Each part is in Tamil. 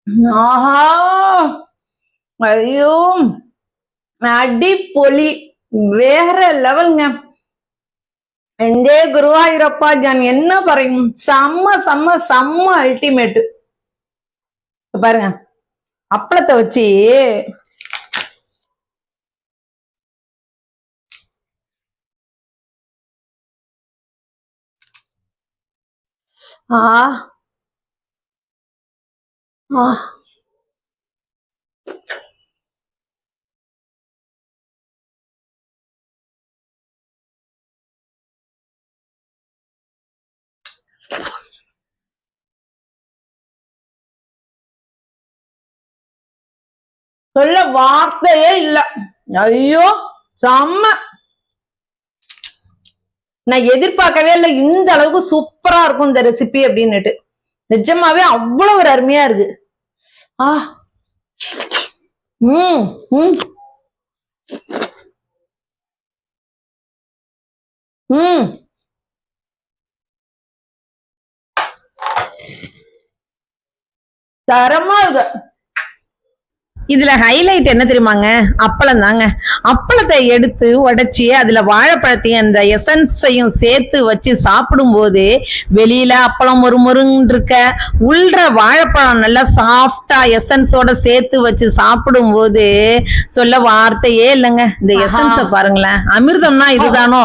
ஆஹா, ஐயோ, அடிப்பொலி, வேற லெவலுங்க. എന്റെ ഗുരുവായൂരപ്പ ഞാൻ என்ன പറയും, செம்ம செம்ம செம்ம அல்டிமேட். பாருங்க, அப்பளத்தை வச்சு ஆ ஆ சொல்ல வார்த்தையே இல்ல. ஐயோ செம்ம. நான் எதிர்பார்க்கவே இல்லை இந்த அளவுக்கு சூப்பரா இருக்கும் இந்த ரெசிபி அப்படின்னுட்டு. நிஜமாவே அவ்வளவு ஒரு அருமையா இருக்கு. ஆ ம் ம் ம் தரமா இருக்கு. இதுல ஹைலைட் என்ன தெரியுமாங்க, அப்பளம் தாங்க. அப்பளத்தை எடுத்து உடைச்சி அதுல வாழைப்பழத்தையும் அந்த எசன்ஸையும் சேர்த்து வச்சு சாப்பிடும் போது வெளியில அப்பளம் மொறுமொறுன்னு இருக்க, உள்ள வாழைப்பழம் நல்லா சாஃப்டா எசன்ஸோட சேர்த்து வச்சு சாப்பிடும் போது சொல்ல வார்த்தையே இல்லைங்க. இந்த எசன்ஸ பாருங்களேன், அமிர்தம்னா இதுதானோ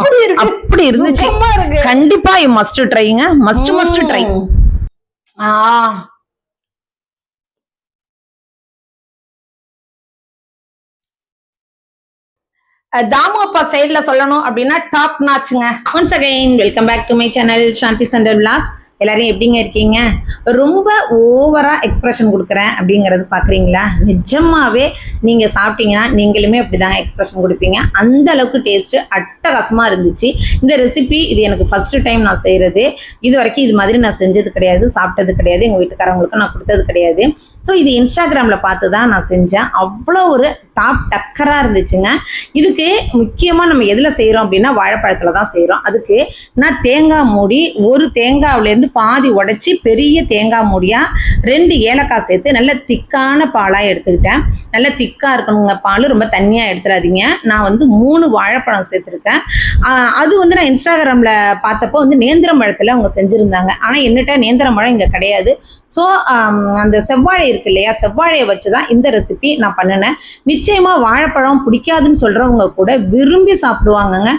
அப்படி இருந்துச்சு. கண்டிப்பா மஸ்ட் ட்ரைங்க, மஸ்ட் ட்ரை. தாமு அப்பா சைட்ல சொல்லணும் அப்படின்னா டாப் நாச்சுங்க. Once again welcome back to my channel Shanthi சண்டல் விளாக்ஸ். எல்லாரும் எப்படிங்க இருக்கீங்க? ரொம்ப ஓவரா எக்ஸ்பிரஷன் கொடுக்குறேன் அப்படிங்கறது பாக்குறீங்களா? நிஜமாவே நீங்க சாப்பிட்டீங்கன்னா நீங்களுமே அப்படிதாங்க எக்ஸ்பிரஷன் கொடுப்பீங்க. அந்த அளவுக்கு டேஸ்ட் அட்டகாசமா இருந்துச்சு இந்த ரெசிபி. இது எனக்கு ஃபர்ஸ்ட் டைம் நான் செய்யறது. இது வரைக்கும் இது மாதிரி நான் செஞ்சது கிடையாது, சாப்பிட்டது கிடையாது, எங்க வீட்டுக்காரங்களுக்கு நான் கொடுத்தது கிடையாது. ஸோ இது இன்ஸ்டாகிராம்ல பார்த்து தான் நான் செஞ்சேன். அவ்வளோ ஒரு டாப் டக்கரா இருந்துச்சுங்க. இதுக்கு முக்கியமா நம்ம எதுல செய்யறோம் அப்படின்னா வாழைப்பழத்துல தான் செய்யறோம். அதுக்கு நான் தேங்காய் மூடி, ஒரு தேங்காவில இருந்து பாதி உடைச்சி பெரிய தேங்காய் மூடியா 2 ஏலக்காய் சேர்த்து நல்ல திக்கான பாலா எடுத்துக்கிட்டேன். நல்ல திக்கா இருக்கணுங்க பால், ரொம்ப தண்ணியா எடுத்துடாதீங்க. நான் வந்து 3 வாழைப்பழம் சேர்த்துருக்கேன். அது வந்து நான் இன்ஸ்டாகிராம்ல பார்த்தப்போ வந்து நேந்திரம் பழத்துல அவங்க செஞ்சிருந்தாங்க. ஆனா என்னட்ட நேந்திரம் பழம் இங்க கிடையாது. ஸோ அந்த செவ்வாழை இருக்கு இல்லையா, செவ்வாழையை வச்சுதான் இந்த ரெசிபி நான் பண்ணினேன். நிச்சயமா வாழைப்பழம் பிடிக்காதுன்னு சொல்றவங்க கூட விரும்பி சாப்பிடுவாங்கங்க.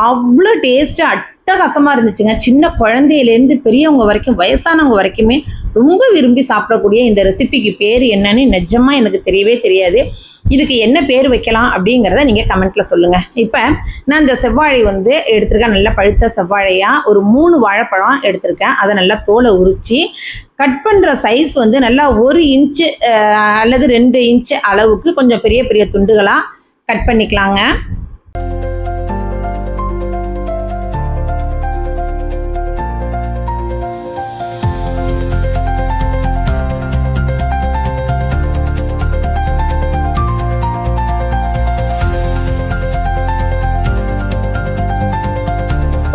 அவ்வளோ டேஸ்ட் அட்டகாசமா இருந்துச்சுங்க. சின்ன குழந்தையிலேருந்து பெரியவங்க வரைக்கும், வயசானவங்க வரைக்குமே ரொம்ப விரும்பி சாப்பிடக்கூடிய இந்த ரெசிபிக்கு பேர் என்னன்னு நிஜமா எனக்கு தெரியவே தெரியாது. இதுக்கு என்ன பேர் வைக்கலாம் அப்படிங்கிறத நீங்க கமெண்ட்ல சொல்லுங்க. இப்ப நான் இந்த செவ்வாழை வந்து எடுத்திருக்கேன். நல்லா பழுத்த செவ்வாழையா ஒரு 3 வாழைப்பழம் எடுத்திருக்கேன். அதை நல்லா தோலை உரிச்சு கட் பண்ற சைஸ் வந்து நல்லா 1 இன்ச்சு அல்லது 2 இன்ச்சு அளவுக்கு கொஞ்சம் பெரிய பெரிய துண்டுகளா கட் பண்ணிக்கலாங்க.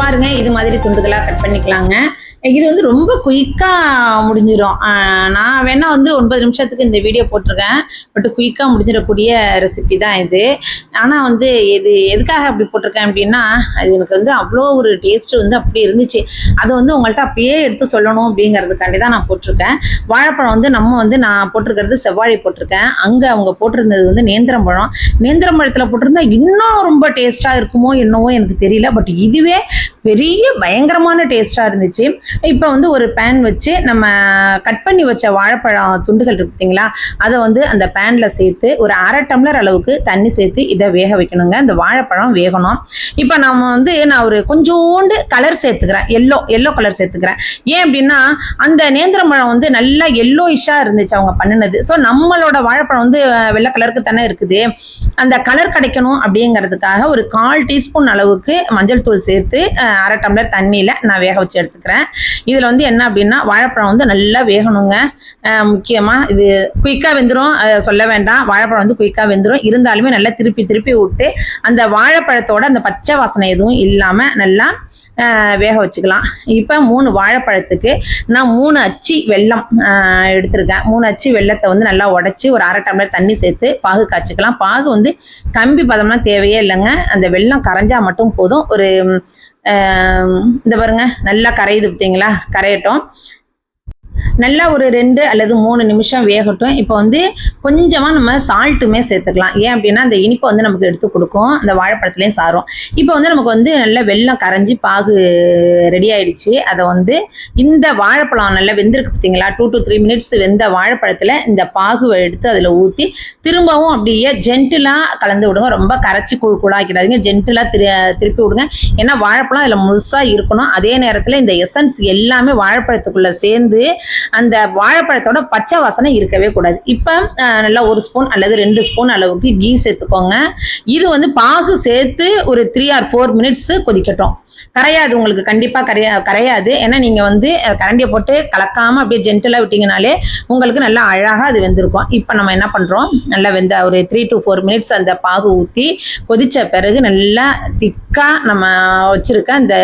பாருங்க, இது மாதிரி துண்டுகளா கட் பண்ணிக்கலாங்க. இது வந்து ரொம்ப குயிக்கா முடிஞ்சிடும். நான் வேணா வந்து 9 நிமிஷத்துக்கு இந்த வீடியோ போட்டிருக்கேன். பட் குயிக்கா முடிஞ்சிடக்கூடிய ரெசிபி தான் இது. ஆனா வந்து இது எதுக்காக அப்படி போட்டிருக்கேன் அப்படின்னா, அது எனக்கு வந்து அவ்வளோ ஒரு டேஸ்ட் வந்து அப்படி இருந்துச்சு. அதை வந்து உங்கள்கிட்ட அப்படியே எடுத்து சொல்லணும் அப்படிங்கிறதுக்காண்டி தான் நான் போட்டிருக்கேன். வாழைப்பழம் வந்து நான் போட்டிருக்கிறது செவ்வாழை போட்டிருக்கேன். அங்க அவங்க போட்டிருந்தது வந்து நேந்திரம் பழம். நேந்திரம் பழத்துல போட்டிருந்தா இன்னும் ரொம்ப டேஸ்டா இருக்குமோ என்னவோ எனக்கு தெரியல. பட் இதுவே பெரிய பயங்கரமான டேஸ்டா இருந்துச்சு. இப்போ வந்து ஒரு பேன் வச்சு நம்ம கட் பண்ணி வச்ச வாழைப்பழம் துண்டுகள் இருக்கு பார்த்தீங்களா, அதை வந்து அந்த பேன்ல சேர்த்து ஒரு 1/2 டம்ளர் அளவுக்கு தண்ணி சேர்த்து இதை வேக வைக்கணுங்க. இந்த வாழைப்பழம் வேகணும். இப்போ நான் ஒரு கொஞ்சோண்டு கலர் சேர்த்துக்கிறேன், எல்லோ கலர் சேர்த்துக்கிறேன். ஏன் அப்படின்னா அந்த நேந்திரம் பழம் வந்து நல்லா எல்லோயிஷா இருந்துச்சு அவங்க பண்ணினது. ஸோ நம்மளோட வாழைப்பழம் வந்து வெள்ளை கலருக்கு தானே இருக்குது. அந்த கலர் கிடைக்கணும் அப்படிங்கிறதுக்காக ஒரு 1/4 டீஸ்பூன் அளவுக்கு மஞ்சள் தூள் சேர்த்து 1/2 டம்ளர் தண்ணியில நான் வேக வச்சு எடுத்துக்கிறேன். இதில் வந்து என்ன அப்படின்னா வாழைப்பழம் வந்து நல்லா வேகணுங்க. முக்கியமாக இது குயிக்காக வெந்துடும், சொல்ல வேண்டாம். வாழைப்பழம் வந்து குயிக்காக வெந்துடும். இருந்தாலுமே நல்லா திருப்பி திருப்பி விட்டு அந்த வாழைப்பழத்தோட அந்த பச்சை வாசனை எதுவும் இல்லாமல் நல்லா வேக வச்சுக்கலாம். இப்போ 3 வாழைப்பழத்துக்கு நான் 3 அச்சி வெல்லம் எடுத்திருக்கேன். 3 அச்சி வெல்லத்தை வந்து நல்லா உடச்சி ஒரு 1/2 டம்ளர் தண்ணி சேர்த்து பாகு காய்ச்சிக்கலாம். பாகு வந்து கம்பி பதம்லாம் தேவையே இல்லைங்க. அந்த வெல்லம் கரைஞ்சா மட்டும் போதும். ஒரு இந்த பாருங்க நல்லா கரையுது பார்த்தீங்களா, கரையட்டும். நல்லா ஒரு 2 அல்லது 3 நிமிஷம் வேகட்டும். இப்போ வந்து கொஞ்சமாக நம்ம சால்ட்டுமே சேர்த்துக்கலாம். ஏன் அப்படின்னா அந்த இனிப்பை வந்து நமக்கு எடுத்து கொடுக்கும், அந்த வாழைப்பழத்துலேயும் சாரும். இப்போ வந்து நமக்கு வந்து நல்லா வெல்லம் கரைஞ்சி பாகு ரெடி ஆயிடுச்சு. அதை வந்து இந்த வாழைப்பழம் நல்லா வெந்திருக்கு பார்த்தீங்களா, 2 to 3 மினிட்ஸ் வெந்த வாழைப்பழத்தில் இந்த பாகுவை எடுத்து அதில் ஊற்றி திரும்பவும் அப்படியே ஜென்டிலாக கலந்து விடுங்க. ரொம்ப கரைச்சி கூழாக்கிடாதீங்க, ஜென்டிலாக திருப்பி விடுங்க. ஏன்னா வாழைப்பழம் அதில் முழுசாக இருக்கணும். அதே நேரத்தில் இந்த எசன்ஸ் எல்லாமே வாழைப்பழத்துக்குள்ளே சேர்ந்து அந்த வாழைப்பழத்தோட பச்சை வாசனை இருக்கவே கூடாது. இப்போ நல்லா 1 ஸ்பூன் அல்லது 2 ஸ்பூன் அளவுக்கு கீ சேர்த்துக்கோங்க. இது வந்து பாகு சேர்த்து ஒரு 3 or 4 மினிட்ஸ் கொதிக்கட்டும். கரையாது, உங்களுக்கு கண்டிப்பாக கரையாது. ஏன்னா நீங்கள் வந்து கரண்டியை போட்டு கலக்காமல் அப்படியே ஜென்டலாக விட்டீங்கனாலே உங்களுக்கு நல்லா அழகாக அது வெந்திருக்கும். இப்போ நம்ம என்ன பண்ணுறோம், நல்லா வெந்த ஒரு 3 to 4 மினிட்ஸ் அந்த பாகு ஊற்றி கொதித்த பிறகு நல்லா திக்காக நம்ம வச்சுருக்க அந்த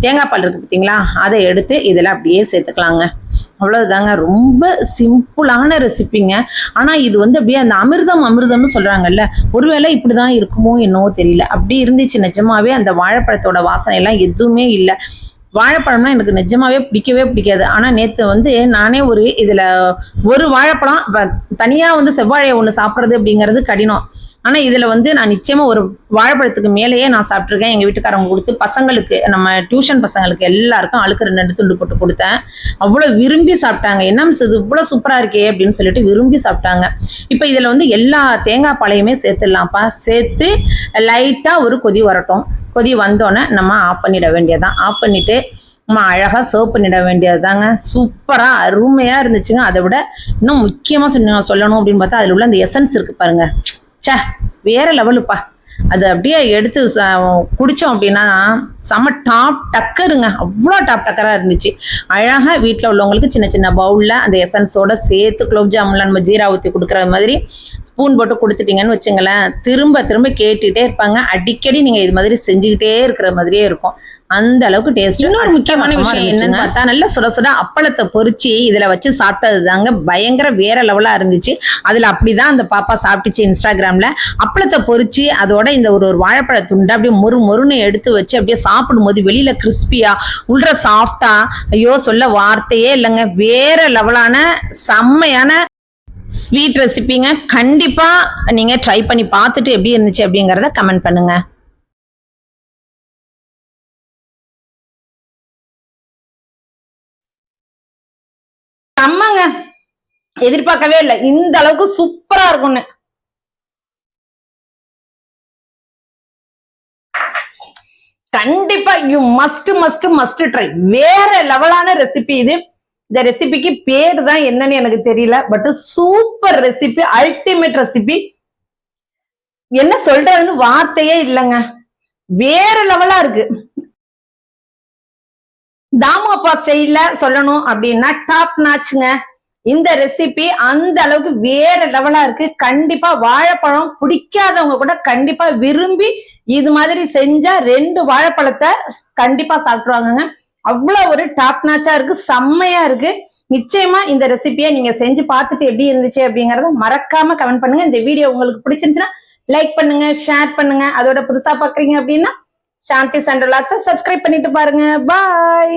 தேங்காய் பால் இருக்குது பார்த்தீங்களா, அதை எடுத்து இதில் அப்படியே சேர்த்துக்கலாங்க. அவ்வளவுதாங்க. ரொம்ப சிம்பிளான ரெசிபிங்க. ஆனா இது வந்து அப்படியே அந்த அமிர்தம்னு சொல்றாங்கல்ல, ஒருவேளை இப்படிதான் இருக்குமோ என்னவோ தெரியல. அப்படி இருந்துச்சு நிஜமாவே. அந்த வாழைப்பழத்தோட வாசனை எல்லாம் எதுவுமே இல்லை. வாழைப்பழம்னா எனக்கு நிஜமாவே பிடிக்கவே பிடிக்காது. ஆனா நேற்று வந்து நானே ஒரு வாழைப்பழம் தனியா வந்து செவ்வாழையை ஒன்று சாப்பிட்றது அப்படிங்கிறது கடினம். ஆனா இதுல வந்து நான் நிச்சயமா ஒரு வாழைப்பழத்துக்கு மேலேயே நான் சாப்பிட்ருக்கேன். எங்க வீட்டுக்காரங்க கொடுத்து பசங்களுக்கு, நம்ம டியூஷன் பசங்களுக்கு எல்லாருக்கும் ஆளுக்கு 2 துண்டு போட்டு கொடுத்தேன். அவ்வளோ விரும்பி சாப்பிட்டாங்க. என்ன மிஸ் இது இவ்வளோ சூப்பரா இருக்கே அப்படின்னு சொல்லிட்டு விரும்பி சாப்பிட்டாங்க. இப்போ இதுல வந்து எல்லா தேங்காய் பாலையுமே சேர்த்துடலாம்ப்பா. சேர்த்து லைட்டா ஒரு கொதி வரட்டும். கொதி வந்தோன்னே நம்ம ஆஃப் பண்ணிட வேண்டியதான். ஆஃப் பண்ணிட்டு நம்ம அழகா சர்வ் பண்ணிட வேண்டியதுதாங்க. சூப்பரா அருமையா இருந்துச்சுங்க. அதை விட இன்னும் முக்கியமா சொல்லணும் அப்படின்னு பார்த்தா அதில் உள்ள அந்த எசன்ஸ் இருக்கு பாருங்க, சே வேற லெவலுப்பா. அது அப்படியே எடுத்து குடித்தோம் அப்படின்னா செம டாப் டக்கருங்க. அவ்வளோ டாப் டக்கராக இருந்துச்சு. அழகாக வீட்டில் உள்ளவங்களுக்கு சின்ன சின்ன பவுலில் அந்த எசன்ஸோட சேர்த்து குலோப் ஜாமுன்ல நம்ம ஜீரா ஊற்றி கொடுக்குற மாதிரி ஸ்பூன் போட்டு கொடுத்துட்டீங்கன்னு வச்சுங்களேன், திரும்ப திரும்ப கேட்டுகிட்டே இருப்பாங்க. அடிக்கடி நீங்கள் இது மாதிரி செஞ்சுக்கிட்டே இருக்கிற மாதிரியே இருக்கும். அந்த அளவுக்கு டேஸ்ட். இன்னொரு முக்கியமான விஷயம் என்னன்னு பார்த்தா, நல்ல சுட சுட அப்பளத்தை பொறிச்சு இதுல வச்சு சாப்பிட்டது தாங்க பயங்கர வேற லெவலா இருந்துச்சு. அதுல அப்படிதான் அந்த பாப்பா சாப்பிட்டுச்சு இன்ஸ்டாகிராம்ல. அப்பளத்தை பொறிச்சு அதோட இந்த ஒரு வாழைப்பழ துண்டை அப்படியே மொறுன்னு எடுத்து வச்சு அப்படியே சாப்பிடும் போது வெளியில கிறிஸ்பியா உள்ள சாஃப்டா, ஐயோ சொல்ல வார்த்தையே இல்லைங்க. வேற லெவலான செம்மையான ஸ்வீட் ரெசிபிங்க. கண்டிப்பா நீங்க ட்ரை பண்ணி பார்த்துட்டு எப்படி இருந்துச்சு அப்படிங்கறத கமெண்ட் பண்ணுங்க. அம்மாங்க எதிர்பார்க்கவே இல்லை இந்த அளவுக்கு சூப்பரா இருக்கும்னு. கண்டிப்பா யூ மஸ்ட் ட்ரை. வேற லெவலான ரெசிபி இது. இந்த ரெசிபிக்கு பேர் தான் என்னன்னு எனக்கு தெரியல, but super recipe, ultimate recipe. என்ன சொல்றதுன்னு வார்த்தையே இல்லைங்க. வேற லெவலா இருக்கு. தாமு அப்பா ஸ்டைல்ல சொல்லணும் அப்படின்னா டாப் நாச்சுங்க. இந்த ரெசிபி அந்த அளவுக்கு வேற லெவலா இருக்கு. கண்டிப்பா வாழைப்பழம் பிடிக்காதவங்க கூட கண்டிப்பா விரும்பி இது மாதிரி செஞ்சா 2 வாழைப்பழத்தை கண்டிப்பா சாப்பிடுவாங்க. அவ்வளவு ஒரு டாப் நாச்சா இருக்கு, செம்மையா இருக்கு. நிச்சயமா இந்த ரெசிபியை நீங்க செஞ்சு பார்த்துட்டு எப்படி இருந்துச்சு அப்படிங்கறத மறக்காம கமெண்ட் பண்ணுங்க. இந்த வீடியோ உங்களுக்கு பிடிச்சிருந்துச்சுன்னா லைக் பண்ணுங்க, ஷேர் பண்ணுங்க. அதோட புதுசா பாக்குறீங்க அப்படின்னா சாந்தி சண்டர் விலாக்ஸை சப்ஸ்கிரைப் பண்ணிட்டு பாருங்க. பாய்.